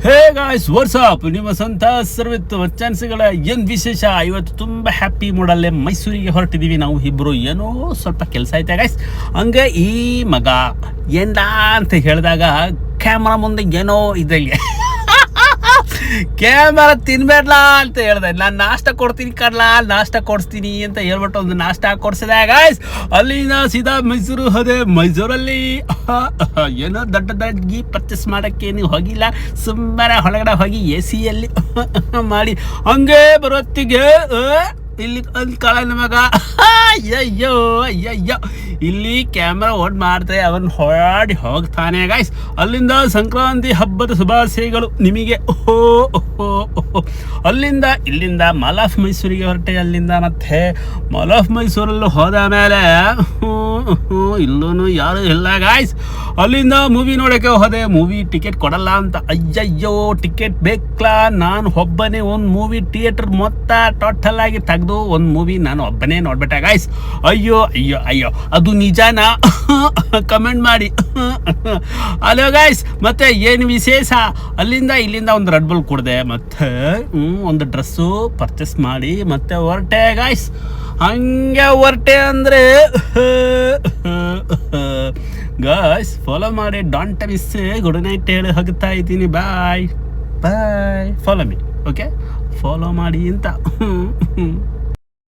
Hey guys WhatsApp ನಿಮ್ಮ ಸ್ವಂತ ಸರ್ವಿತ್ ಚಾನ್ಸ್ಗಳ ಏನು ವಿಶೇಷ. ಇವತ್ತು ತುಂಬ ಹ್ಯಾಪಿ ಮೂಡಲ್ಲೇ ಮೈಸೂರಿಗೆ ಹೊರಟಿದ್ದೀವಿ ನಾವು ಇಬ್ಬರು. ಏನೋ ಸ್ವಲ್ಪ ಕೆಲಸ ಐತೆ ಗಾಯ್ಸ್. ಹಂಗೆ ಈ ಮಗ ಏನ್ಲ ಅಂತ ಹೇಳಿದಾಗ ಕ್ಯಾಮ್ರಾ ಮುಂದೆ ಏನೋ ಇದ್ದಂಗೆ ಕ್ಯಾಮ್ರಾ ತಿನ್ಬೇಡ್ಲ ಅಂತ ಹೇಳ್ದೆ. ನಾನು ನಾಷ್ಟ ಕೊಡ್ತೀನಿ ಕಡ್ಲ, ನಾಷ್ಟ ಕೊಡಿಸ್ತೀನಿ ಅಂತ ಹೇಳ್ಬಿಟ್ಟು ಒಂದು ನಾಷ್ಟ ಕೊಡಿಸಿದೆ ಗಾಯ್ಸ್. ಅಲ್ಲಿಂದ ಸೀದಾ ಮೈಸೂರು ಹೋದೆ. ಮೈಸೂರಲ್ಲಿ ಏನೋ ದೊಡ್ಡದಾಗಿ ಪರ್ಚೇಸ್ ಮಾಡೋಕ್ಕೆ ನೀವು ಹೋಗಿಲ್ಲ, ಸುಮ್ಮನೆ ಹೊರಗಡೆ ಹೋಗಿ ಎ ಸಿಯಲ್ಲಿ ಮಾಡಿ ಹಂಗೆ ಬರೋತ್ತಿಗೆ ಇಲ್ಲಿ ಒಂದು ಕಾಳ ಮಗ ಅಯ್ಯಯ್ಯೋ ಅಯ್ಯಯ್ಯೋ ಇಲ್ಲಿ ಕ್ಯಾಮ್ರಾ ಓಡ್ ಮಾಡ್ತಾರೆ, ಅವನ್ ಹೊರಡಿ ಹೋಗ್ತಾನೆ ಗಾಯ್ಸ್. ಅಲ್ಲಿಂದ ಸಂಕ್ರಾಂತಿ ಹಬ್ಬದ ಶುಭಾಶಯಗಳು ನಿಮಗೆ. ಅಲ್ಲಿಂದ ಇಲ್ಲಿಂದ ಮಾಲ್ ಆಫ್ ಮೈಸೂರಿಗೆ ಹೊರಟೆ. ಅಲ್ಲಿಂದ ಮತ್ತೆ ಮಾಲ್ ಆಫ್ ಮೈಸೂರಲ್ಲೂ ಹೋದ ಮೇಲೆ ಇಲ್ಲೂ ಯಾರು ಇಲ್ಲ ಗಾಯ್ಸ್. ಅಲ್ಲಿಂದ ಮೂವಿ ನೋಡೋಕ್ಕೆ ಹೋದೆ. ಮೂವಿ ಟಿಕೆಟ್ ಕೊಡಲ್ಲ ಅಂತ. ಅಯ್ಯಯ್ಯೋ ಟಿಕೆಟ್ ಬೇಕಲ್ಲ, ನಾನು ಒಬ್ಬನೇ ಒಂದು ಮೂವಿ ಥಿಯೇಟರ್ ಮೊತ್ತ ಟೋಟಲ್ ಆಗಿ ತೆಗೆದು ಒಂದು ಮೂವಿ ನಾನು ಒಬ್ಬನೇ ನೋಡ್ಬಿಟ್ಟೆ ಗಾಯ್ಸ್. ಅಯ್ಯೋ ಅಯ್ಯೋ ಅಯ್ಯೋ ಅದು ನಿಜಾನಾ? ಕಮೆಂಟ್ ಮಾಡಿ. ಹಲೋ ಗಾಯ್ಸ್, ಮತ್ತೆ ಏನು ವಿಶೇಷ? ಅಲ್ಲಿಂದ ಇಲ್ಲಿಂದ ಒಂದು ರೆಡ್ ಬುಲ್ ಕುಡ್ದೆ, ಮತ್ತೆ ಒಂದು ಡ್ರೆಸ್ಸು ಪರ್ಚೇಸ್ ಮಾಡಿ ಮತ್ತೆ ಹೊರಟೆ ಗಾಯ್ಸ್. ಹಂಗೆ ಹೊರಟೆ ಅಂದರೆ ಗಾಯ್ಸ್ ಫಾಲೋ ಮಾಡಿ, ಡಾಂಟ್ ಮಿಸ್. ಗುಡ್ ನೈಟ್ ಹೇಳಿ ಹೋಗ್ತಾ ಇದ್ದೀನಿ. Bye bye. Follow me, okay? Follow ಮಾಡಿ ಅಂತ